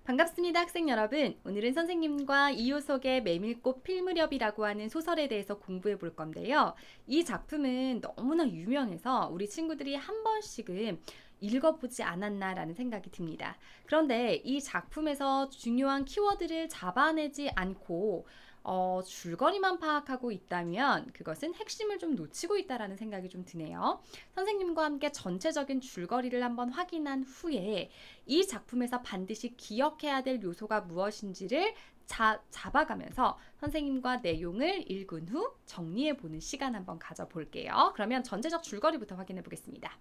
반갑습니다, 학생 여러분. 오늘은 선생님과 이효석의 메밀꽃 필무렵이라고 하는 소설에 대해서 공부해 볼 건데요. 이 작품은 너무나 유명해서 우리 친구들이 한 번씩은 읽어보지 않았나라는 생각이 듭니다. 그런데 이 작품에서 중요한 키워드를 잡아내지 않고 줄거리만 파악하고 있다면 그것은 핵심을 좀 놓치고 있다라는 생각이 좀 드네요. 선생님과 함께 전체적인 줄거리를 한번 확인한 후에 이 작품에서 반드시 기억해야 될 요소가 무엇인지를 잡아가면서 선생님과 내용을 읽은 후 정리해보는 시간 한번 가져볼게요. 그러면 전체적 줄거리부터 확인해 보겠습니다.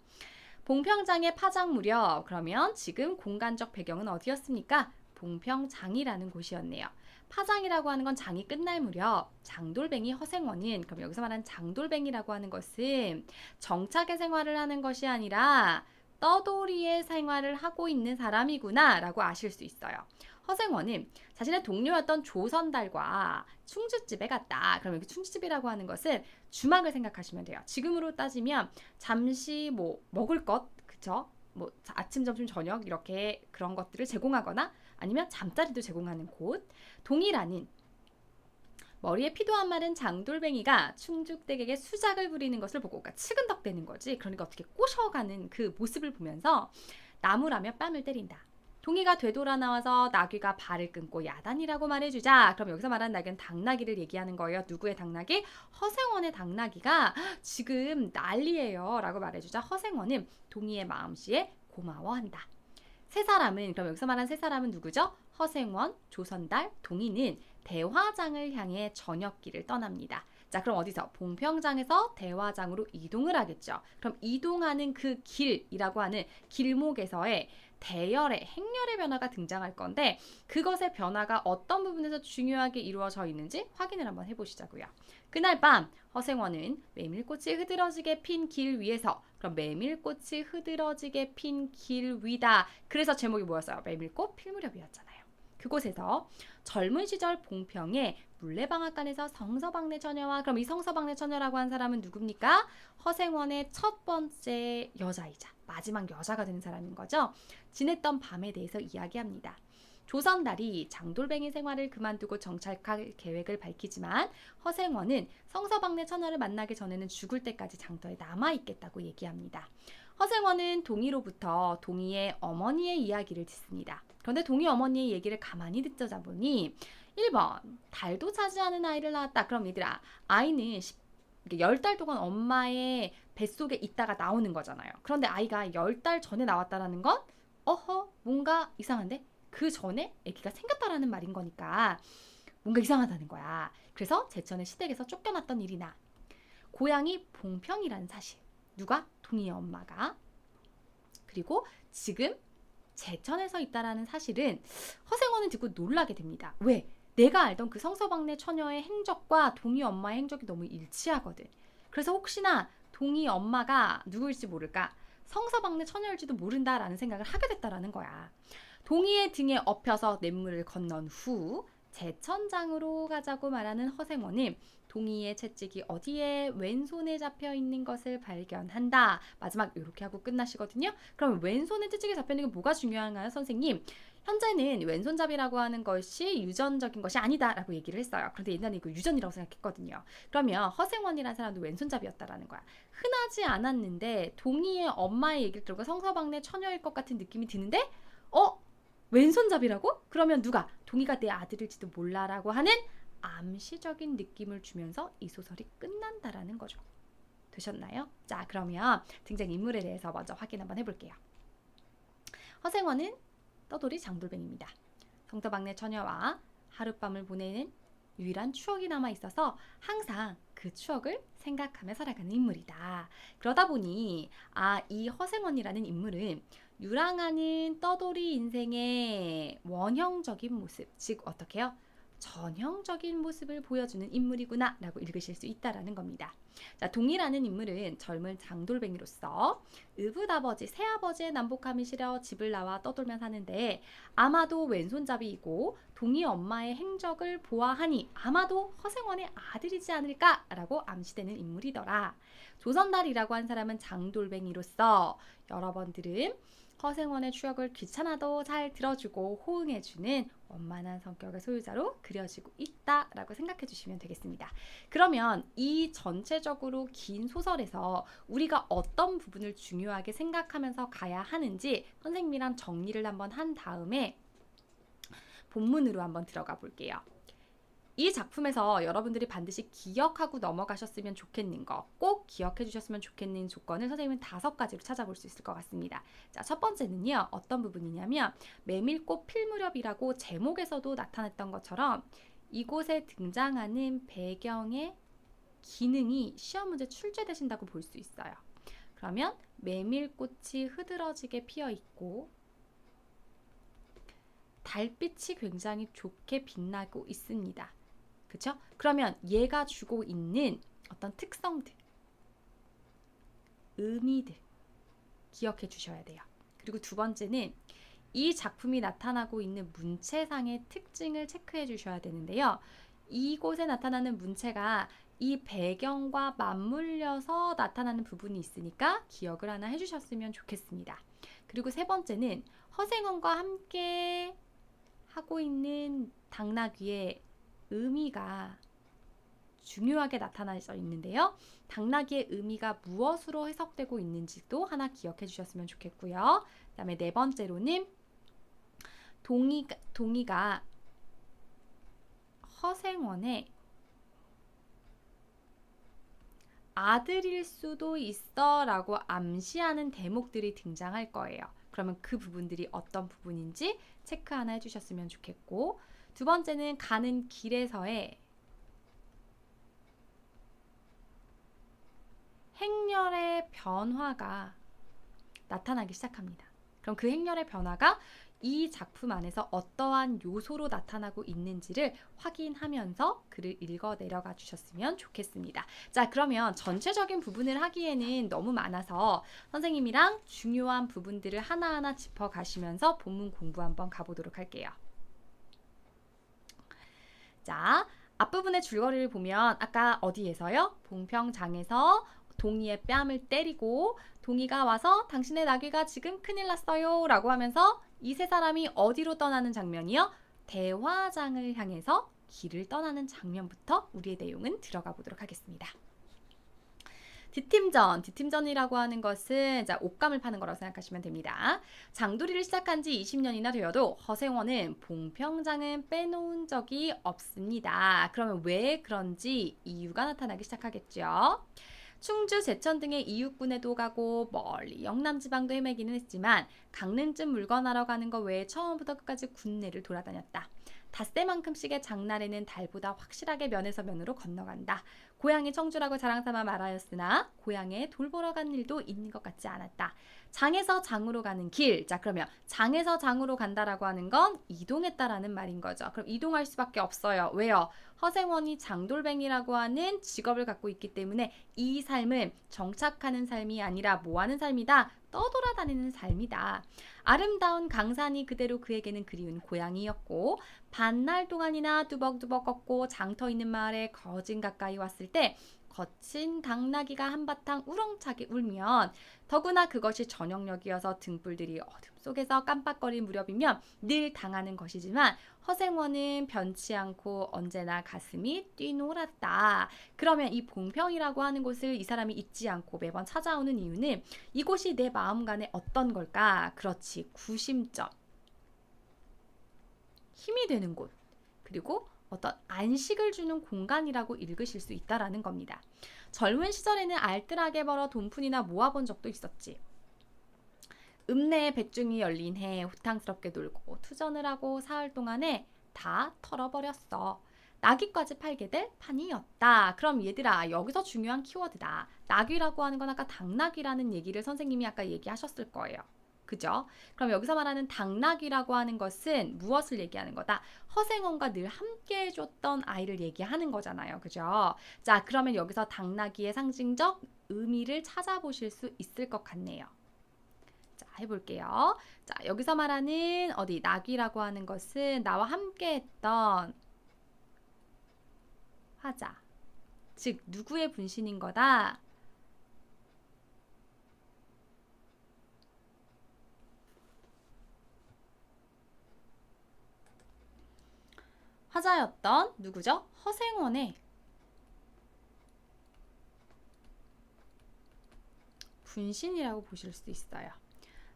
봉평장의 파장 무렵, 그러면 지금 공간적 배경은 어디였습니까? 봉평장이라는 곳이었네요. 파장이라고 하는 건 장이 끝날 무렵 장돌뱅이 허생원은, 그럼 여기서 말하는 장돌뱅이라고 하는 것은 정착의 생활을 하는 것이 아니라 떠돌이의 생활을 하고 있는 사람이구나 라고 아실 수 있어요. 허생원은 자신의 동료였던 조선달과 충주집에 갔다. 그럼 여기 충주집이라고 하는 것은 주막을 생각하시면 돼요. 지금으로 따지면 잠시 먹을 것, 그쵸? 아침, 점심, 저녁 이렇게 그런 것들을 제공하거나 아니면 잠자리도 제공하는 곳. 동이라는 머리에 피도 안 마른 장돌뱅이가 충죽댁에게 수작을 부리는 것을 보고, 그러니까 측은덕대는 거지. 그러니까 어떻게 꼬셔가는 그 모습을 보면서 나무라며 뺨을 때린다. 동이가 되돌아 나와서 나귀가 발을 끊고 야단이라고 말해주자. 그럼 여기서 말하는 나귀는 당나귀를 얘기하는 거예요. 누구의 당나귀? 허생원의 당나귀가 지금 난리예요 라고 말해주자 허생원은 동이의 마음씨에 고마워한다. 세 사람은, 그럼 여기서 말한 세 사람은 누구죠? 허생원, 조선달, 동이는 대화장을 향해 저녁길을 떠납니다. 자, 그럼 어디서? 봉평장에서 대화장으로 이동을 하겠죠. 그럼 이동하는 그 길이라고 하는 길목에서의 대열의 행렬의 변화가 등장할 건데, 그것의 변화가 어떤 부분에서 중요하게 이루어져 있는지 확인을 한번 해보시자고요. 그날 밤 허생원은 메밀꽃이 흐드러지게 핀 길 위에서, 그럼 메밀꽃이 흐드러지게 핀 길 위다. 그래서 제목이 뭐였어요? 메밀꽃 필무렵이었잖아요. 그곳에서 젊은 시절 봉평의 물레방앗간에서 성서방네 처녀와, 그럼 이 성서방네 처녀라고 한 사람은 누굽니까? 허생원의 첫 번째 여자이자 마지막 여자가 되는 사람인 거죠. 지냈던 밤에 대해서 이야기합니다. 조선달이 장돌뱅이 생활을 그만두고 정착할 계획을 밝히지만 허생원은 성서방네 처녀를 만나기 전에는 죽을 때까지 장터에 남아있겠다고 얘기합니다. 허생원은 동이로부터 동이의 어머니의 이야기를 듣습니다. 그런데 동이 어머니의 얘기를 가만히 듣자 보니 1번 달도 차지 않은 아이를 낳았다. 그럼 얘들아, 아이는 10달 동안 엄마의 뱃속에 있다가 나오는 거잖아요. 그런데 아이가 10달 전에 나왔다라는 건 뭔가 이상한데? 그 전에 아기가 생겼다라는 말인 거니까 뭔가 이상하다는 거야. 그래서 제천의 시댁에서 쫓겨났던 일이나 고향이 봉평이라는 사실. 누가? 동이의 엄마가. 그리고 지금 제천에서 있다라는 사실은 허생원은 듣고 놀라게 됩니다. 왜? 내가 알던 그 성서방네 처녀의 행적과 동이 엄마의 행적이 너무 일치하거든. 그래서 혹시나 동이 엄마가 누구일지 모를까? 성서방네 처녀일지도 모른다라는 생각을 하게 됐다라는 거야. 동이의 등에 엎혀서 냇물을 건넌 후 제천장으로 가자고 말하는 허생원은 동이의 채찍이 어디에 왼손에 잡혀 있는 것을 발견한다. 마지막 이렇게 하고 끝나시거든요. 그럼 왼손에 채찍이 잡혀 있는 게 뭐가 중요한가요, 선생님? 현재는 왼손잡이라고 하는 것이 유전적인 것이 아니다라고 얘기를 했어요. 그런데 옛날에 이거 유전이라고 생각했거든요. 그러면 허생원이라는 사람도 왼손잡이였다라는 거야. 흔하지 않았는데 동이의 엄마의 얘기를 들고 성서방네 처녀일 것 같은 느낌이 드는데 왼손잡이라고? 그러면 누가? 동이가 내 아들일지도 몰라라고 하는 암시적인 느낌을 주면서 이 소설이 끝난다라는 거죠. 되셨나요? 자, 그러면 등장인물에 대해서 먼저 확인 한번 해볼게요. 허생원은 떠돌이 장돌뱅입니다. 성서방네 처녀와 하룻밤을 보내는 유일한 추억이 남아있어서 항상 그 추억을 생각하며 살아가는 인물이다. 그러다 보니 이 허생원이라는 인물은 유랑하는 떠돌이 인생의 원형적인 모습, 즉 어떻게 해요? 전형적인 모습을 보여주는 인물이구나 라고 읽으실 수 있다라는 겁니다. 자, 동이라는 인물은 젊은 장돌뱅이로서 의붓아버지, 새아버지의 남복함이 싫어 집을 나와 떠돌며 사는데 아마도 왼손잡이이고 동이 엄마의 행적을 보아하니 아마도 허생원의 아들이지 않을까라고 암시되는 인물이더라. 조선달이라고 한 사람은 장돌뱅이로서 여러 번 들은 허생원의 추억을 귀찮아도 잘 들어주고 호응해주는 원만한 성격의 소유자로 그려지고 있다라고 생각해 주시면 되겠습니다. 그러면 이 전체적으로 긴 소설에서 우리가 어떤 부분을 중요하게 생각하면서 가야 하는지 선생님이랑 정리를 한번 한 다음에 본문으로 한번 들어가 볼게요. 이 작품에서 여러분들이 반드시 기억하고 넘어가셨으면 좋겠는 거, 꼭 기억해 주셨으면 좋겠는 조건을 선생님은 5가지로 찾아볼 수 있을 것 같습니다. 자, 첫 번째는요. 어떤 부분이냐면 메밀꽃 필무렵이라고 제목에서도 나타냈던 것처럼 이곳에 등장하는 배경의 기능이 시험 문제 출제되신다고 볼 수 있어요. 그러면 메밀꽃이 흐드러지게 피어 있고 달빛이 굉장히 좋게 빛나고 있습니다. 그쵸? 그러면 얘가 주고 있는 어떤 특성들, 의미들 기억해 주셔야 돼요. 그리고 두 번째는 이 작품이 나타나고 있는 문체상의 특징을 체크해 주셔야 되는데요. 이곳에 나타나는 문체가 이 배경과 맞물려서 나타나는 부분이 있으니까 기억을 하나 해주셨으면 좋겠습니다. 그리고 세 번째는 허생원과 함께 하고 있는 당나귀의 의미가 중요하게 나타나져 있는데요. 당나귀의 의미가 무엇으로 해석되고 있는지도 하나 기억해 주셨으면 좋겠고요. 그 다음에 네 번째로는 동이가 허생원의 아들일 수도 있어 라고 암시하는 대목들이 등장할 거예요. 그러면 그 부분들이 어떤 부분인지 체크 하나 해주셨으면 좋겠고, 두 번째는 가는 길에서의 행렬의 변화가 나타나기 시작합니다. 그럼 그 행렬의 변화가 이 작품 안에서 어떠한 요소로 나타나고 있는지를 확인하면서 글을 읽어 내려가 주셨으면 좋겠습니다. 자, 그러면 전체적인 부분을 하기에는 너무 많아서 선생님이랑 중요한 부분들을 하나하나 짚어 가시면서 본문 공부 한번 가보도록 할게요. 자, 앞부분의 줄거리를 보면 아까 어디에서요? 봉평장에서 동이의 뺨을 때리고 동이가 와서 당신의 나귀가 지금 큰일 났어요 라고 하면서 이 세 사람이 어디로 떠나는 장면이요? 대화장을 향해서 길을 떠나는 장면부터 우리의 내용은 들어가 보도록 하겠습니다. 뒷팀전이라고 하는 것은 자, 옷감을 파는 거라고 생각하시면 됩니다. 장도리를 시작한 지 20년이나 되어도 허생원은 봉평장은 빼놓은 적이 없습니다. 그러면 왜 그런지 이유가 나타나기 시작하겠죠. 충주, 제천 등의 이웃군에도 가고 멀리 영남 지방도 헤매기는 했지만 강릉쯤 물건하러 가는 것 외에 처음부터 끝까지 군내를 돌아다녔다. 닷새만큼씩의 장날에는 달보다 확실하게 면에서 면으로 건너간다. 고향이 청주라고 자랑삼아 말하였으나 고향에 돌 보러 간 일도 있는 것 같지 않았다. 장에서 장으로 가는 길. 자, 그러면 장에서 장으로 간다라고 하는 건 이동했다라는 말인 거죠. 그럼 이동할 수밖에 없어요. 왜요? 허생원이 장돌뱅이라고 하는 직업을 갖고 있기 때문에 이 삶은 정착하는 삶이 아니라 뭐하는 삶이다? 떠돌아다니는 삶이다. 아름다운 강산이 그대로 그에게는 그리운 고향이었고 반날 동안이나 뚜벅뚜벅 걷고 장터 있는 마을에 거진 가까이 왔을 때 거친 당나귀가 한바탕 우렁차게 울면 더구나 그것이 저녁녘이어서 등불들이 어둠 속에서 깜빡거릴 무렵이면 늘 당하는 것이지만 허생원은 변치 않고 언제나 가슴이 뛰놀았다. 그러면 이 봉평이라고 하는 곳을 이 사람이 잊지 않고 매번 찾아오는 이유는 이곳이 내 마음간에 어떤 걸까? 그렇지, 구심점. 힘이 되는 곳. 그리고 어떤 안식을 주는 공간이라고 읽으실 수 있다라는 겁니다. 젊은 시절에는 알뜰하게 벌어 돈푼이나 모아본 적도 있었지. 읍내에 백중이 열린 해 호탕스럽게 놀고 투전을 하고 사흘 동안에 다 털어버렸어. 나귀까지 팔게 될 판이었다. 그럼 얘들아, 여기서 중요한 키워드다. 나귀라고 하는 건 아까 당나귀라는 얘기를 선생님이 아까 얘기하셨을 거예요. 그죠? 그럼 여기서 말하는 당나귀라고 하는 것은 무엇을 얘기하는 거다? 허생원과 늘 함께 해줬던 아이를 얘기하는 거잖아요. 그죠? 자, 그러면 여기서 당나귀의 상징적 의미를 찾아보실 수 있을 것 같네요. 자, 해볼게요. 자, 여기서 말하는 어디 나귀라고 하는 것은 나와 함께 했던 화자. 즉, 누구의 분신인 거다? 화자였던 누구죠? 허생원의 분신이라고 보실 수 있어요.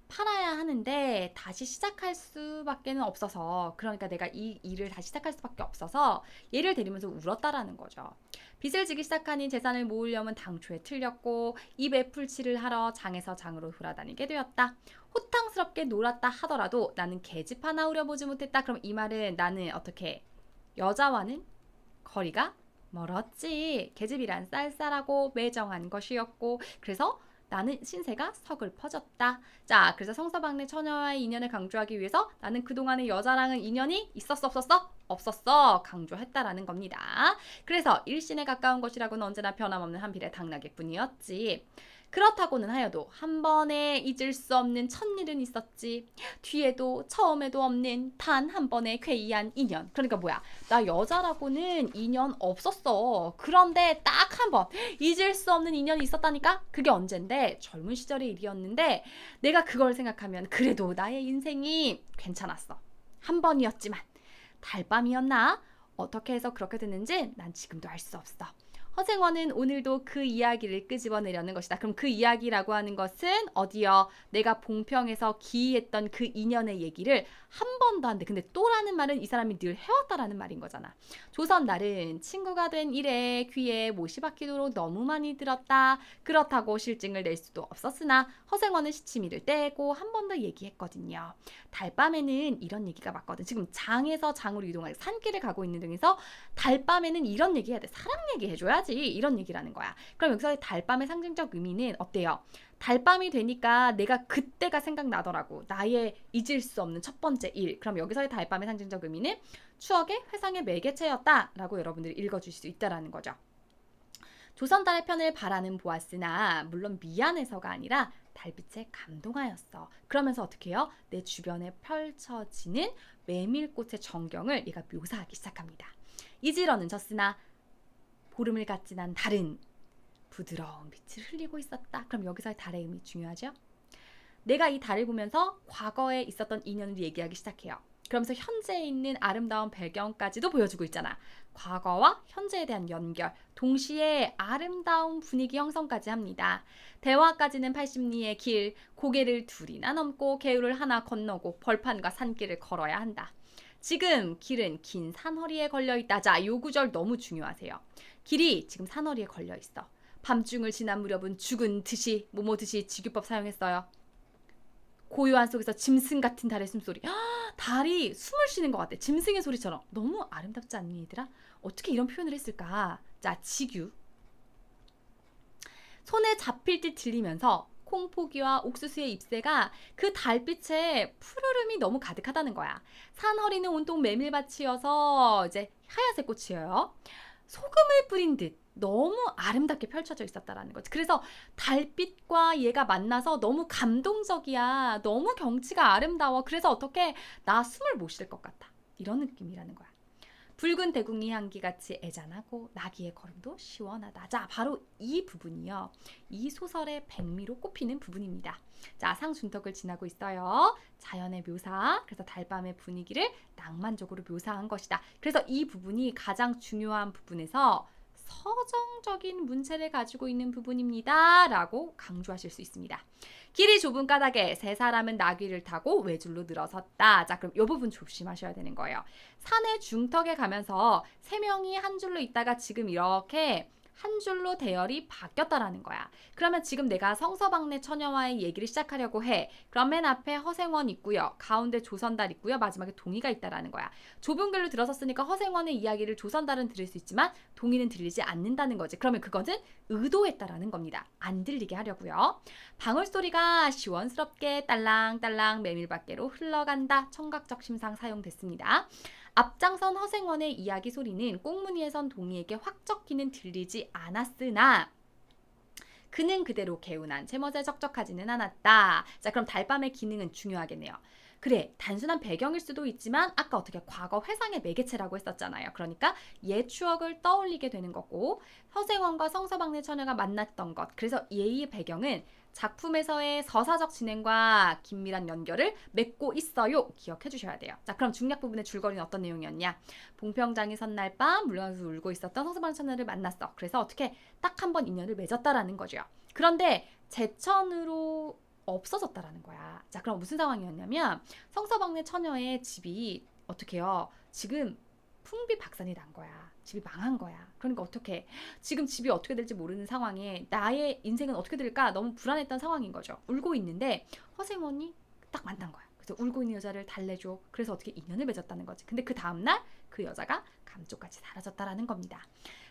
팔아야 하는데 다시 시작할 수밖에는 없어서, 그러니까 내가 이 일을 다시 시작할 수밖에 없어서 얘를 데리면서 울었다라는 거죠. 빚을 지기 시작하니 재산을 모으려면 당초에 틀렸고 입에 풀칠을 하러 장에서 장으로 돌아다니게 되었다. 호탕스럽게 놀았다 하더라도 나는 계집 하나 우려보지 못했다. 그럼 이 말은 나는 어떻게 여자와는 거리가 멀었지. 계집이란 쌀쌀하고 매정한 것이었고, 그래서 나는 신세가 서글퍼졌다. 자, 그래서 성서방네 처녀와의 인연을 강조하기 위해서 나는 그동안의 여자랑은 인연이 있었어 없었어? 없었어. 강조했다라는 겁니다. 그래서 일신에 가까운 것이라고는 언제나 변함없는 한필의 당나귀뿐이었지. 그렇다고는 하여도 한 번에 잊을 수 없는 첫일은 있었지. 뒤에도 처음에도 없는 단 한 번의 괴이한 인연. 그러니까 뭐야, 나 여자라고는 인연 없었어. 그런데 딱 한 번 잊을 수 없는 인연이 있었다니까. 그게 언젠데 젊은 시절의 일이었는데 내가 그걸 생각하면 그래도 나의 인생이 괜찮았어. 한 번이었지만. 달밤이었나? 어떻게 해서 그렇게 됐는지 난 지금도 알 수 없어. 허생원은 오늘도 그 이야기를 끄집어내려는 것이다. 그럼 그 이야기라고 하는 것은 어디요? 내가 봉평에서 기이했던 그 인연의 얘기를 한 번도 안 돼. 근데 또라는 말은 이 사람이 늘 해왔다라는 말인 거잖아. 조선날은 친구가 된 이래 귀에 못이 박히도록 너무 많이 들었다. 그렇다고 실증을 낼 수도 없었으나 허생원은 시치미를 떼고 한 번 더 얘기했거든요. 달밤에는 이런 얘기가 맞거든. 지금 장에서 장으로 이동할 산길을 가고 있는 중에서 달밤에는 이런 얘기 해야 돼. 사랑 얘기 해줘야지. 이런 얘기라는 거야. 그럼 여기서 달밤의 상징적 의미는 어때요? 달밤이 되니까 내가 그때가 생각나더라고. 나의 잊을 수 없는 첫 번째 일. 그럼 여기서의 달밤의 상징적 의미는 추억의 회상의 매개체였다라고 여러분들이 읽어주실 수 있다라는 거죠. 조선달의 편을 바라는 보았으나 물론 미안해서가 아니라 달빛에 감동하였어. 그러면서 어떻게 해요? 내 주변에 펼쳐지는 메밀꽃의 전경을 얘가 묘사하기 시작합니다. 이지러는 졌으나 보름을 같진 한 달은 부드러운 빛을 흘리고 있었다. 그럼 여기서의 달의 의미 중요하죠? 내가 이 달을 보면서 과거에 있었던 인연을 얘기하기 시작해요. 그러면서 현재에 있는 아름다운 배경까지도 보여주고 있잖아. 과거와 현재에 대한 연결, 동시에 아름다운 분위기 형성까지 합니다. 대화까지는 80리의 길, 고개를 둘이나 넘고 개울을 하나 건너고 벌판과 산길을 걸어야 한다. 지금 길은 긴 산허리에 걸려있다. 자, 요 구절 너무 중요하세요. 길이 지금 산허리에 걸려있어. 밤중을 지난 무렵은 죽은 듯이 모모듯이 지규법 사용했어요. 고요한 속에서 짐승 같은 달의 숨소리. 달이 숨을 쉬는 것 같아. 짐승의 소리처럼. 너무 아름답지 않니 얘들아? 어떻게 이런 표현을 했을까? 자, 지규. 손에 잡힐 듯 들리면서 콩포기와 옥수수의 잎새가 그 달빛에 푸르름이 너무 가득하다는 거야. 산허리는 온통 메밀밭이어서 이제 하얀색 꽃이에요. 소금을 뿌린 듯 너무 아름답게 펼쳐져 있었다라는 거지. 그래서 달빛과 얘가 만나서 너무 감동적이야. 너무 경치가 아름다워. 그래서 어떻게 나 숨을 못 쉴 것 같아. 이런 느낌이라는 거야. 붉은 대궁이 향기같이 애잔하고 나귀의 걸음도 시원하다. 자, 바로 이 부분이요. 이 소설의 백미로 꼽히는 부분입니다. 자, 상준턱을 지나고 있어요. 자연의 묘사, 그래서 달밤의 분위기를 낭만적으로 묘사한 것이다. 그래서 이 부분이 가장 중요한 부분에서 서정적인 문체를 가지고 있는 부분입니다. 라고 강조하실 수 있습니다. 길이 좁은 까닭에 세 사람은 나귀를 타고 외줄로 늘어섰다. 자, 그럼 이 부분 조심하셔야 되는 거예요. 산의 중턱에 가면서 세 명이 한 줄로 있다가 지금 이렇게 한 줄로 대열이 바뀌었다라는 거야. 그러면 지금 내가 성서방네 처녀와의 얘기를 시작하려고 해. 그럼 맨 앞에 허생원 있고요. 가운데 조선달 있고요. 마지막에 동의가 있다라는 거야. 좁은 길로 들어섰으니까 허생원의 이야기를 조선달은 들을 수 있지만 동의는 들리지 않는다는 거지. 그러면 그것은 의도했다라는 겁니다. 안 들리게 하려고요. 방울소리가 시원스럽게 딸랑딸랑 메밀밭계로 흘러간다. 청각적 심상 사용됐습니다. 앞장선 허생원의 이야기 소리는 꽁무니에선 동의에게 확 적히는 들리지 않았으나 그는 그대로 개운한 제멋에 적적하지는 않았다. 자, 그럼 달밤의 기능은 중요하겠네요. 그래, 단순한 배경일 수도 있지만 아까 어떻게 과거 회상의 매개체라고 했었잖아요. 그러니까 옛 추억을 떠올리게 되는 거고 허생원과 성서방네 처녀가 만났던 것, 그래서 얘의 배경은 작품에서의 서사적 진행과 긴밀한 연결을 맺고 있어요. 기억해 주셔야 돼요. 자, 그럼 중략 부분의 줄거리는 어떤 내용이었냐? 봉평장이 선날 밤 물러나서 울고 있었던 성서방 천녀를 만났어. 그래서 어떻게 딱 한 번 인연을 맺었다라는 거죠. 그런데 제천으로 없어졌다라는 거야. 자, 그럼 무슨 상황이었냐면 성서방네 처녀의 집이 어떻게요? 지금 풍비박산이 난 거야. 집이 망한 거야. 그러니까 어떻게 지금 집이 어떻게 될지 모르는 상황에 나의 인생은 어떻게 될까 너무 불안했던 상황인 거죠. 울고 있는데 허생원이 딱 만난 거야. 그래서 울고 있는 여자를 달래줘. 그래서 어떻게 인연을 맺었다는 거지. 근데 그 다음날 그 여자가 감쪽같이 사라졌다라는 겁니다.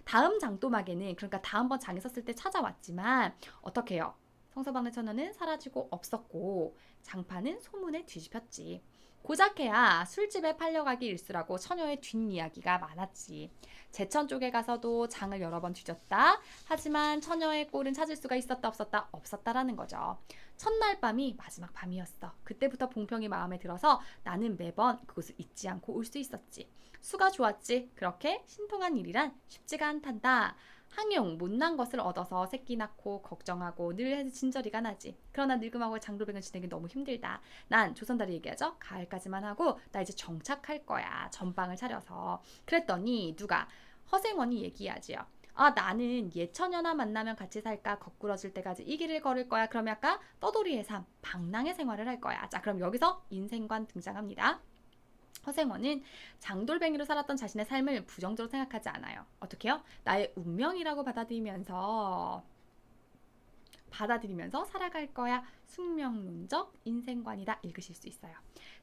다음 장도막에는 그러니까 다음번 장에 섰을 때 찾아왔지만 어떻게 해요? 성서방네 처녀는 사라지고 없었고 장판은 소문에 뒤집혔지. 고작해야 술집에 팔려가기 일쑤라고 처녀의 뒷이야기가 많았지. 제천 쪽에 가서도 장을 여러 번 뒤졌다. 하지만 처녀의 꼴은 찾을 수가 있었다 없었다 없었다라는 거죠. 첫날 밤이 마지막 밤이었어. 그때부터 봉평이 마음에 들어서 나는 매번 그곳을 잊지 않고 올 수 있었지. 수가 좋았지. 그렇게 신통한 일이란 쉽지가 않단다. 항용 못난 것을 얻어서 새끼 낳고 걱정하고 늘 진저리가 나지. 그러나 늙음하고 장도백을 지내기 너무 힘들다. 난 조선다리 얘기하죠. 가을까지만 하고 나 이제 정착할 거야. 전방을 차려서. 그랬더니 누가 허생원이 얘기하지요. 아, 나는 예처녀나 만나면 같이 살까? 거꾸러질 때까지 이 길을 걸을 거야. 그럼 약간 떠돌이의 삶, 방랑의 생활을 할 거야. 자, 그럼 여기서 인생관 등장합니다. 허생원은 장돌뱅이로 살았던 자신의 삶을 부정적으로 생각하지 않아요. 어떻게 해요? 나의 운명이라고 받아들이면서 살아갈 거야. 숙명론적 인생관이다. 읽으실 수 있어요.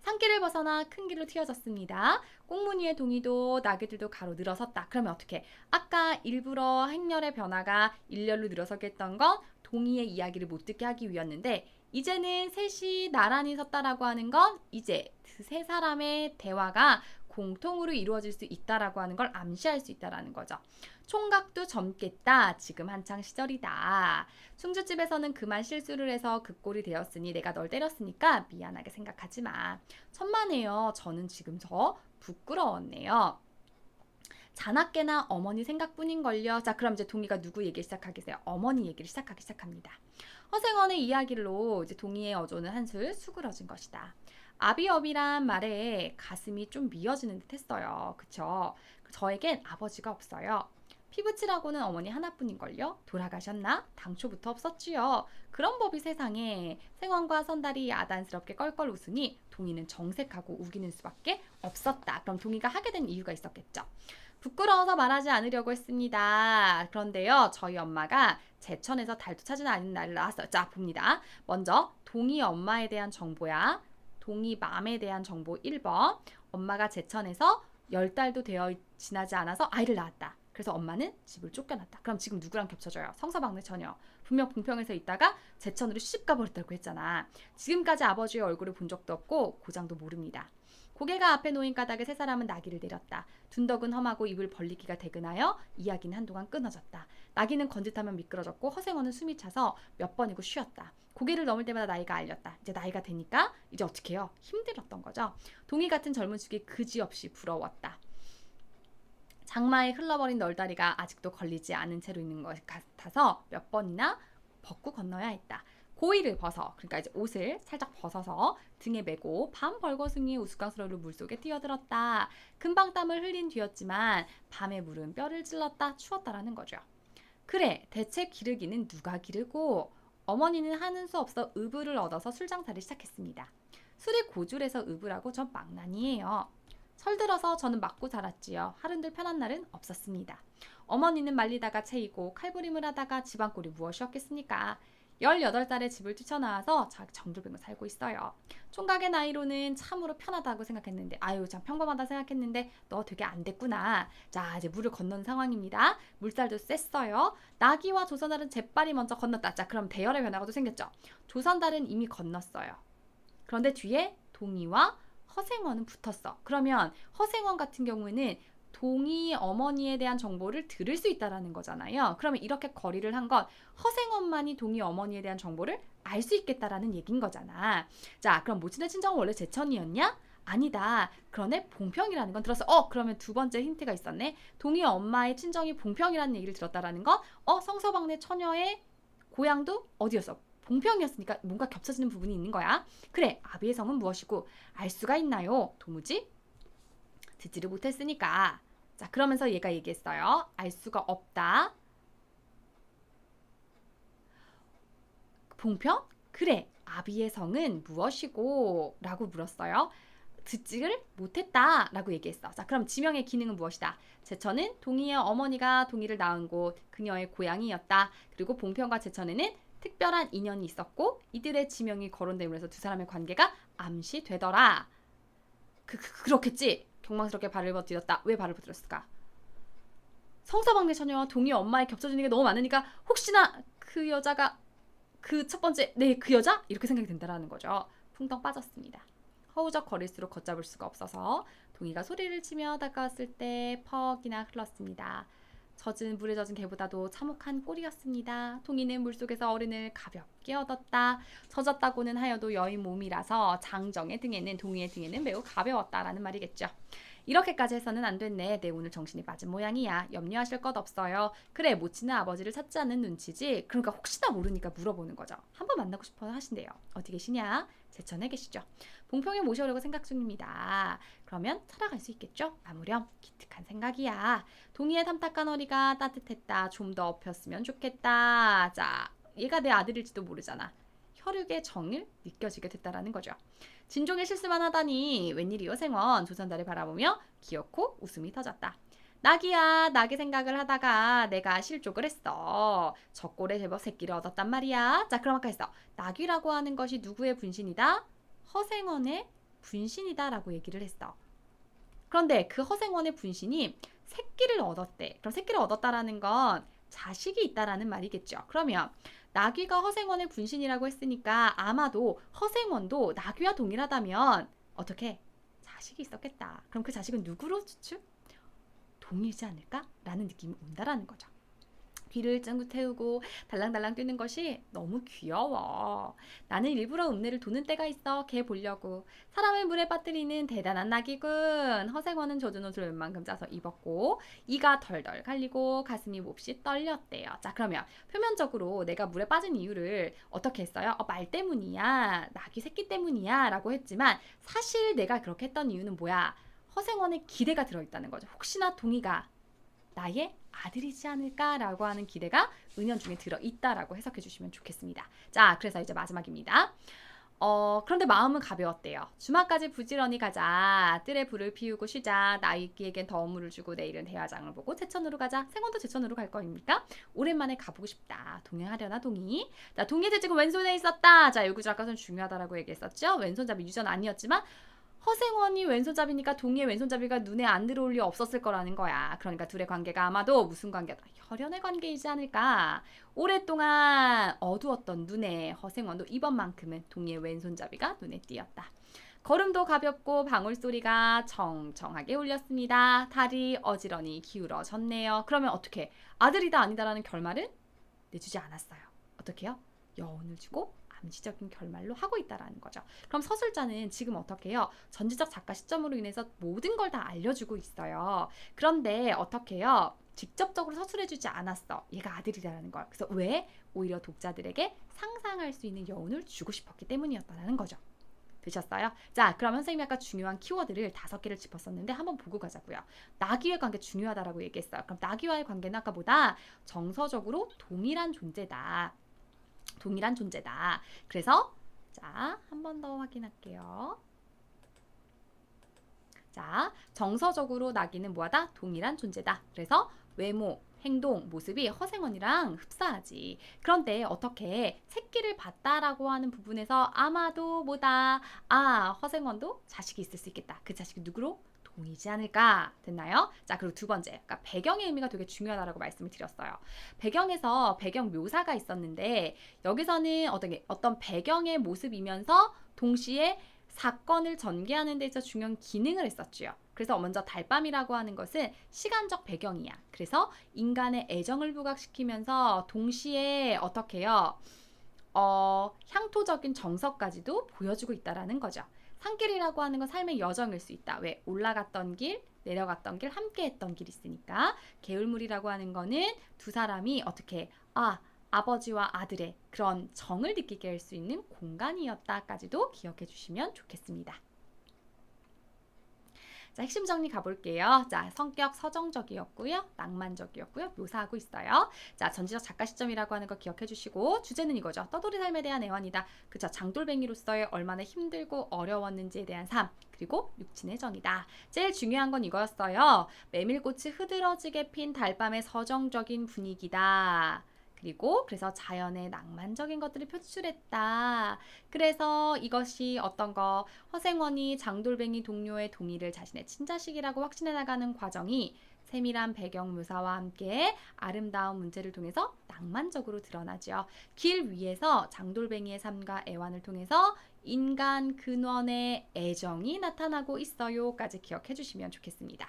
산길을 벗어나 큰 길로 튀어졌습니다. 꽁무니의 동이도 나귀들도 가로 늘어섰다. 그러면 어떻게? 아까 일부러 행렬의 변화가 일렬로 늘어서게 했던 건 동이의 이야기를 못 듣게 하기 위였는데 이제는 셋이 나란히 섰다라고 하는 건 이제 그 세 사람의 대화가 공통으로 이루어질 수 있다라고 하는 걸 암시할 수 있다라는 거죠. 총각도 젊겠다. 지금 한창 시절이다. 충주집에서는 그만 실수를 해서 그 꼴이 되었으니 내가 널 때렸으니까 미안하게 생각하지 마. 천만에요. 저는 지금 저 부끄러웠네요. 자나깨나 어머니 생각뿐인걸요. 자, 그럼 이제 동희가 누구 얘기를 시작하겠어요? 어머니 얘기를 시작하기 시작합니다. 허생원의 이야기로 이제 동희의 어조는 한술 수그러진 것이다. 아비업이란 말에 가슴이 좀 미어지는 듯 했어요. 그쵸? 저에겐 아버지가 없어요. 피부치라고는 어머니 하나뿐인걸요? 돌아가셨나? 당초부터 없었지요. 그런 법이 세상에. 생원과 선달이 야단스럽게 껄껄 웃으니 동희는 정색하고 우기는 수밖에 없었다. 그럼 동희가 하게 된 이유가 있었겠죠. 부끄러워서 말하지 않으려고 했습니다. 그런데요, 저희 엄마가 제천에서 달도 찾은 아는 날을 낳았어요. 자, 봅니다. 먼저 동희 엄마에 대한 정보야. 동희 맘에 대한 정보 1번. 엄마가 제천에서 10달도 지나지 않아서 아이를 낳았다. 그래서 엄마는 집을 쫓겨났다. 그럼 지금 누구랑 겹쳐져요? 성서방네 처녀. 분명 봉평에서 있다가 제천으로 시집 가버렸다고 했잖아. 지금까지 아버지의 얼굴을 본 적도 없고 고장도 모릅니다. 고개가 앞에 놓인 까닭에 세 사람은 나귀를 내렸다. 둔덕은 험하고 입을 벌리기가 대근하여 이야기는 한동안 끊어졌다. 나귀는 건짓하면 미끄러졌고 허생원은 숨이 차서 몇 번이고 쉬었다. 고개를 넘을 때마다 나이가 알렸다. 이제 나이가 되니까 이제 어떻게 해요? 힘들었던 거죠. 동희 같은 젊은 축이 그지없이 부러웠다. 장마에 흘러버린 널다리가 아직도 걸리지 않은 채로 있는 것 같아서 몇 번이나 벗고 건너야 했다. 고이를 벗어, 그러니까 이제 옷을 살짝 벗어서 등에 메고 밤 벌거숭이 우스꽝스러운 물속에 뛰어들었다. 금방 땀을 흘린 뒤였지만 밤의 물은 뼈를 찔렀다. 추웠다라는 거죠. 그래, 대체 기르기는 누가 기르고? 어머니는 하는 수 없어 의불을 얻어서 술 장사를 시작했습니다. 술이 고줄해서 의불하고 전 망나니예요. 철들어서 저는 맞고 자랐지요. 하른들 편한 날은 없었습니다. 어머니는 말리다가 채이고 칼부림을 하다가 집안꼴이 무엇이었겠습니까? 18살에 집을 뛰쳐나와서 정들뱅을 살고 있어요. 총각의 나이로는 참으로 편하다고 생각했는데 아유 참 평범하다 생각했는데 너 되게 안 됐구나. 자 이제 물을 건넌 상황입니다. 물살도 셌어요. 나귀와 조선달은 재빨리 먼저 건넜다. 자 그럼 대열의 변화가 또 생겼죠. 조선달은 이미 건넜어요. 그런데 뒤에 동희와 허생원은 붙었어. 그러면 허생원 같은 경우에는 동희 어머니에 대한 정보를 들을 수 있다라는 거잖아요. 그러면 이렇게 거리를 한 건 허생원만이 동희 어머니에 대한 정보를 알 수 있겠다라는 얘기인 거잖아. 자, 그럼 모친의 친정은 원래 제천이었냐? 아니다. 그러네 봉평이라는 건 들었어. 그러면 두 번째 힌트가 있었네. 동희 엄마의 친정이 봉평이라는 얘기를 들었다라는 건 성서방네 처녀의 고향도 어디였어? 봉평이었으니까 뭔가 겹쳐지는 부분이 있는 거야. 그래, 아비의 성은 무엇이고 알 수가 있나요? 도무지 듣지를 못했으니까. 자, 그러면서 얘가 얘기했어요. 알 수가 없다. 봉평? 그래, 아비의 성은 무엇이고? 라고 물었어요. 듣지를 못했다 라고 얘기했어. 자, 그럼 지명의 기능은 무엇이다? 제천은 동희의 어머니가 동희를 낳은 곳, 그녀의 고향이었다. 그리고 봉평과 제천에는 특별한 인연이 있었고 이들의 지명이 거론됨으로 해서 두 사람의 관계가 암시되더라. 그렇겠지? 경망스럽게 발을 버티었다. 왜 발을 버티었을까? 성서방네 처녀와 동희 엄마의 겹쳐지는 게 너무 많으니까 혹시나 그 여자가 그 첫 번째 그 여자? 이렇게 생각이 된다라는 거죠. 풍덩 빠졌습니다. 허우적 거릴수록 걷잡을 수가 없어서 동희가 소리를 치며 다가왔을 때 퍽이나 흘렀습니다. 물에 젖은 개보다도 참혹한 꼴이었습니다. 동희는 물속에서 어른을 가볍게 얻었다. 젖었다고는 하여도 여인 몸이라서 장정의 등에는 동희의 등에는 매우 가벼웠다라는 말이겠죠. 이렇게까지 해서는 안 됐네. 내 오늘 정신이 빠진 모양이야. 염려하실 것 없어요. 그래, 모치는 아버지를 찾지 않는 눈치지. 그러니까 혹시나 모르니까 물어보는 거죠. 한번 만나고 싶어 하신대요. 어디 계시냐? 제천에 계시죠. 봉평에 모셔오려고 생각 중입니다. 그러면 찾아갈 수 있겠죠? 아무렴 기특한 생각이야. 동희의 탐탁한 허리가 따뜻했다. 좀 더 업혔으면 좋겠다. 자, 얘가 내 아들일지도 모르잖아. 혈육의 정을 느껴지게 됐다라는 거죠. 진종의 실수만 하다니 웬일이요 생원. 조선달을 바라보며 기어코 웃음이 터졌다. 낙이야, 낙의 생각을 하다가 내가 실족을 했어. 적골에 제법 새끼를 얻었단 말이야. 자, 그럼 아까 했어. 낙이라고 하는 것이 누구의 분신이다? 허생원의 분신이다 라고 얘기를 했어. 그런데 그 허생원의 분신이 새끼를 얻었대. 그럼 새끼를 얻었다라는 건 자식이 있다라는 말이겠죠. 그러면 나귀가 허생원의 분신이라고 했으니까 아마도 허생원도 나귀와 동일하다면 어떻게? 자식이 있었겠다. 그럼 그 자식은 누구로 추측? 동일지 않을까? 라는 느낌이 온다라는 거죠. 귀를 쫑긋 태우고 달랑달랑 뛰는 것이 너무 귀여워. 나는 일부러 읍내를 도는 때가 있어. 걔 보려고. 사람을 물에 빠뜨리는 대단한 낙이군. 허생원은 젖은 옷을 웬만큼 짜서 입었고 이가 덜덜 갈리고 가슴이 몹시 떨렸대요. 자, 그러면 표면적으로 내가 물에 빠진 이유를 어떻게 했어요? 말 때문이야. 낙이 새끼 때문이야. 라고 했지만 사실 내가 그렇게 했던 이유는 뭐야? 허생원의 기대가 들어있다는 거죠. 혹시나 동희가 나의 아들이지 않을까라고 하는 기대가 은연중에 들어있다라고 해석해 주시면 좋겠습니다. 자, 그래서 이제 마지막입니다. 그런데 마음은 가벼웠대요. 주말까지 부지런히 가자. 뜰에 불을 피우고 쉬자. 나이기에겐 더운 물을 주고 내일은 대화장을 보고 제천으로 가자. 생원도 제천으로 갈 거입니까? 오랜만에 가보고 싶다. 동행하려나 동희? 자, 동희들 지금 왼손에 있었다. 자, 요구자 아까 전 중요하다라고 얘기했었죠. 왼손잡이 유전 아니었지만 허생원이 왼손잡이니까 동희의 왼손잡이가 눈에 안 들어올 리 없었을 거라는 거야. 그러니까 둘의 관계가 아마도 무슨 관계다? 혈연의 관계이지 않을까? 오랫동안 어두웠던 눈에 허생원도 이번만큼은 동희의 왼손잡이가 눈에 띄었다. 걸음도 가볍고 방울소리가 청청하게 울렸습니다. 달이 어지러니 기울어졌네요. 그러면 어떻게? 아들이다 아니다라는 결말은 내주지 않았어요. 어떻게요? 여운을 주고 암시적인 결말로 하고 있다라는 거죠. 그럼 서술자는 지금 어떻게 해요? 전지적 작가 시점으로 인해서 모든 걸 다 알려주고 있어요. 그런데 어떻게 해요? 직접적으로 서술해주지 않았어. 얘가 아들이라는 걸. 그래서 왜? 오히려 독자들에게 상상할 수 있는 여운을 주고 싶었기 때문이었다는 거죠. 되셨어요? 자, 그럼 선생님이 아까 중요한 키워드를 5개를 짚었었는데 한번 보고 가자고요. 나귀의 관계 중요하다라고 얘기했어요. 그럼 나귀와의 관계는 아까보다 정서적으로 동일한 존재다. 동일한 존재다. 그래서 자, 한 번 더 확인할게요. 자, 정서적으로 나귀는 뭐하다? 동일한 존재다. 그래서 외모, 행동, 모습이 허생원이랑 흡사하지. 그런데 어떻게 새끼를 봤다라고 하는 부분에서 아마도 뭐다? 허생원도 자식이 있을 수 있겠다. 그 자식이 누구로? 동이지 않을까? 됐나요? 자, 그리고 두 번째, 그러니까 배경의 의미가 되게 중요하다고 말씀을 드렸어요. 배경에서 배경 묘사가 있었는데 여기서는 어떤 배경의 모습이면서 동시에 사건을 전개하는 데 있어 중요한 기능을 했었죠. 그래서 먼저 달밤이라고 하는 것은 시간적 배경이야. 그래서 인간의 애정을 부각시키면서 동시에 어떻게 해요? 향토적인 정서까지도 보여주고 있다라는 거죠. 산길이라고 하는 건 삶의 여정일 수 있다. 왜? 올라갔던 길, 내려갔던 길, 함께 했던 길이 있으니까. 개울물이라고 하는 거는 두 사람이 어떻게 아버지와 아들의 그런 정을 느끼게 할 수 있는 공간이었다까지도 기억해 주시면 좋겠습니다. 자, 핵심 정리 가볼게요. 자, 성격 서정적이었고요. 낭만적이었고요. 묘사하고 있어요. 자, 전지적 작가 시점이라고 하는 거 기억해 주시고 주제는 이거죠. 떠돌이 삶에 대한 애환이다. 그쵸. 장돌뱅이로서의 얼마나 힘들고 어려웠는지에 대한 삶. 그리고 육친의 정이다. 제일 중요한 건 이거였어요. 메밀꽃이 흐드러지게 핀 달밤의 서정적인 분위기다. 그리고 그래서 자연의 낭만적인 것들을 표출했다. 그래서 이것이 어떤 거 허생원이 장돌뱅이 동료의 동의를 자신의 친자식이라고 확신해 나가는 과정이 세밀한 배경 묘사와 함께 아름다운 문체를 통해서 낭만적으로 드러나죠. 길 위에서 장돌뱅이의 삶과 애환을 통해서 인간 근원의 애정이 나타나고 있어요까지 기억해 주시면 좋겠습니다.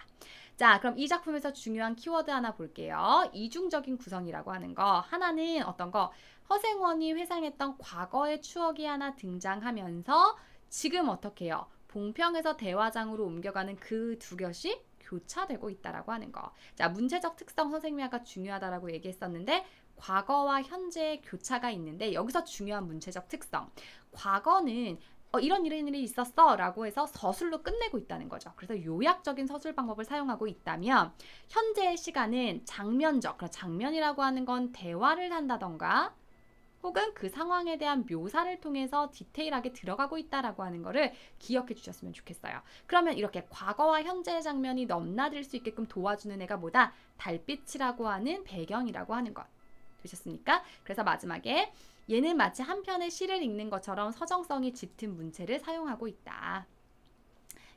자, 그럼 이 작품에서 중요한 키워드 하나 볼게요. 이중적인 구성이라고 하는 거. 하나는 어떤 거? 허생원이 회상했던 과거의 추억이 하나 등장하면서 지금 어떻게 해요? 봉평에서 대화장으로 옮겨가는 그 두 것이 교차되고 있다라고 하는 거. 자, 문체적 특성 선생님이 아까 중요하다라고 얘기했었는데 과거와 현재의 교차가 있는데 여기서 중요한 문체적 특성. 과거는 이런 일이 있었어 라고 해서 서술로 끝내고 있다는 거죠. 그래서 요약적인 서술 방법을 사용하고 있다면 현재의 시간은 장면적, 장면이라고 하는 건 대화를 한다던가 혹은 그 상황에 대한 묘사를 통해서 디테일하게 들어가고 있다라고 하는 거를 기억해 주셨으면 좋겠어요. 그러면 이렇게 과거와 현재의 장면이 넘나들 수 있게끔 도와주는 애가 뭐다? 달빛이라고 하는 배경이라고 하는 것. 되셨습니까? 그래서 마지막에 얘는 마치 한 편의 시를 읽는 것처럼 서정성이 짙은 문체를 사용하고 있다.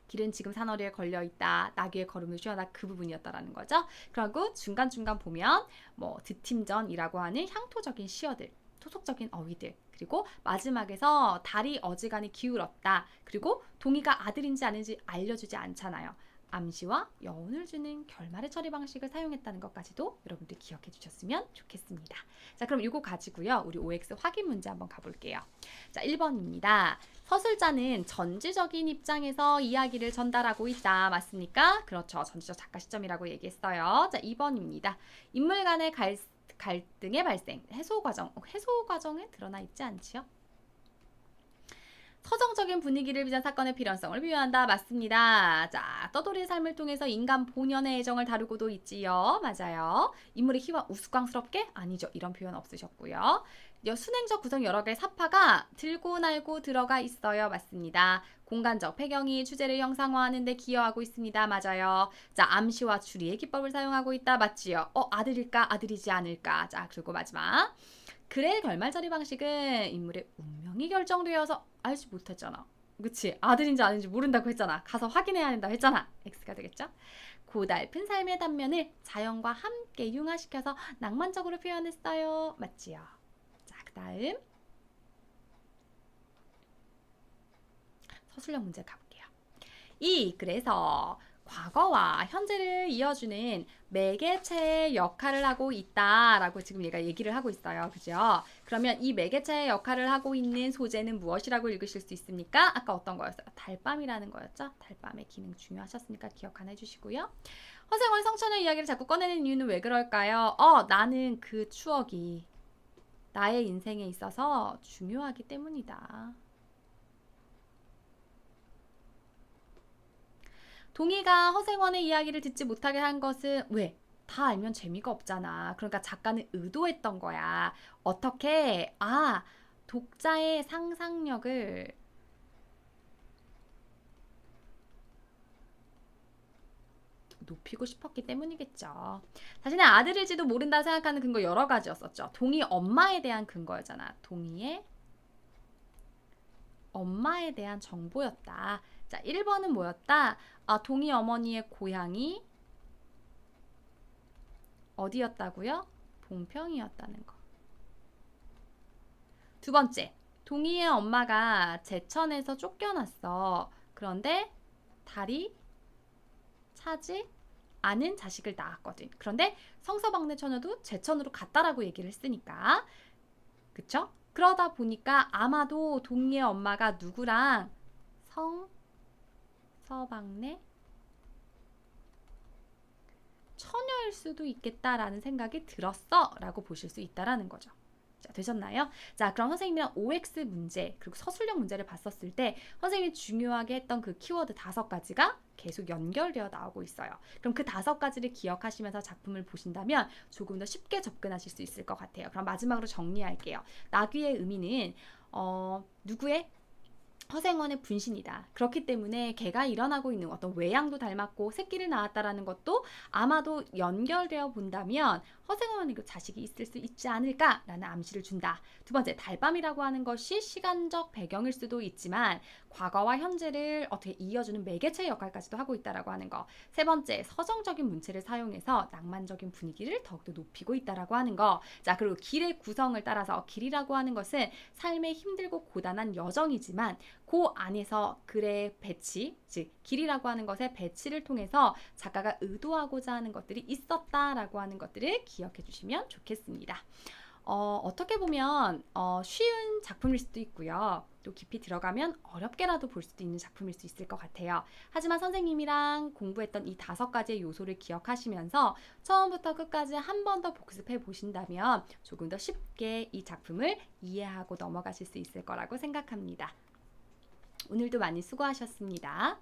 길은 지금 산허리에 걸려있다. 나귀의 걸음을 쉬어다 그 부분이었다라는 거죠. 그리고 중간중간 보면 뭐 드팀전이라고 하는 향토적인 시어들, 토속적인 어휘들, 그리고 마지막에서 달이 어지간히 기울었다. 그리고 동의가 아들인지 아닌지 알려주지 않잖아요. 암시와 여운을 주는 결말의 처리 방식을 사용했다는 것까지도 여러분들 기억해 주셨으면 좋겠습니다. 자, 그럼 이거 가지고요. 우리 OX 확인 문제 한번 가볼게요. 자, 1번입니다. 서술자는 전지적인 입장에서 이야기를 전달하고 있다. 맞습니까? 그렇죠. 전지적 작가 시점이라고 얘기했어요. 자, 2번입니다. 인물 간의 갈등의 발생, 해소 과정에 드러나 있지 않지요? 서정적인 분위기를 빚은 사건의 필연성을 비유한다. 맞습니다. 자, 떠돌이 삶을 통해서 인간 본연의 애정을 다루고도 있지요. 맞아요. 인물의 희와 우스꽝스럽게? 아니죠. 이런 표현 없으셨고요. 순행적 구성 여러 개의 사파가 들고 날고 들어가 있어요. 맞습니다. 공간적 배경이 주제를 형상화하는 데 기여하고 있습니다. 맞아요. 자, 암시와 추리의 기법을 사용하고 있다. 맞지요? 아들일까? 아들이지 않을까? 자, 그리고 마지막. 글의 결말 처리 방식은 인물의 운명이 결정되어서 알지 못했잖아. 그치? 아들인지 아닌지 모른다고 했잖아. 가서 확인해야 한다 했잖아. X가 되겠죠? 고달픈 삶의 단면을 자연과 함께 융화시켜서 낭만적으로 표현했어요. 맞지요? 자, 그 다음 서술형 문제 가볼게요. 그래서 과거와 현재를 이어주는 매개체의 역할을 하고 있다라고 지금 얘가 얘기를 하고 있어요. 그죠? 그러면 이 매개체의 역할을 하고 있는 소재는 무엇이라고 읽으실 수 있습니까? 아까 어떤 거였어요? 달밤이라는 거였죠? 달밤의 기능 중요하셨으니까 기억 하나 해주시고요. 허생원 성처녀 이야기를 자꾸 꺼내는 이유는 왜 그럴까요? 나는 그 추억이 나의 인생에 있어서 중요하기 때문이다. 동희가 허생원의 이야기를 듣지 못하게 한 것은 왜? 다 알면 재미가 없잖아. 그러니까 작가는 의도했던 거야. 어떻게? 독자의 상상력을 높이고 싶었기 때문이겠죠. 자신의 아들일지도 모른다 생각하는 근거 여러 가지였었죠. 동희 엄마에 대한 근거였잖아. 동희의 엄마에 대한 정보였다. 자, 1번은 뭐였다? 동희 어머니의 고향이 어디였다고요? 봉평이었다는 거. 두 번째, 동희의 엄마가 제천에서 쫓겨났어. 그런데 달이 차지 않은 자식을 낳았거든. 그런데 성서방네 처녀도 제천으로 갔다라고 얘기를 했으니까. 그쵸? 그러다 보니까 아마도 동희의 엄마가 누구랑 성서방네 처녀일 수도 있겠다라는 생각이 들었어 라고 보실 수 있다라는 거죠. 자, 되셨나요? 자, 그럼 선생님이랑 OX 문제 그리고 서술형 문제를 봤었을 때 선생님이 중요하게 했던 그 키워드 5가지가 계속 연결되어 나오고 있어요. 그럼 그 5가지를 기억하시면서 작품을 보신다면 조금 더 쉽게 접근하실 수 있을 것 같아요. 그럼 마지막으로 정리할게요. 나귀의 의미는 누구의? 허생원의 분신이다. 그렇기 때문에 걔가 일어나고 있는 어떤 외양도 닮았고 새끼를 낳았다라는 것도 아마도 연결되어 본다면 허생원의 그 자식이 있을 수 있지 않을까라는 암시를 준다. 두 번째, 달밤이라고 하는 것이 시간적 배경일 수도 있지만 과거와 현재를 어떻게 이어주는 매개체 역할까지도 하고 있다라고 하는 거. 세 번째, 서정적인 문체를 사용해서 낭만적인 분위기를 더욱더 높이고 있다라고 하는 거. 자, 그리고 길의 구성을 따라서 길이라고 하는 것은 삶의 힘들고 고단한 여정이지만 그 안에서 글의 배치, 즉 길이라고 하는 것의 배치를 통해서 작가가 의도하고자 하는 것들이 있었다라고 하는 것들을 기억해 주시면 좋겠습니다. 어떻게 보면 쉬운 작품일 수도 있고요. 또 깊이 들어가면 어렵게라도 볼 수도 있는 작품일 수 있을 것 같아요. 하지만 선생님이랑 공부했던 이 5가지의 요소를 기억하시면서 처음부터 끝까지 한 번 더 복습해 보신다면 조금 더 쉽게 이 작품을 이해하고 넘어가실 수 있을 거라고 생각합니다. 오늘도 많이 수고하셨습니다.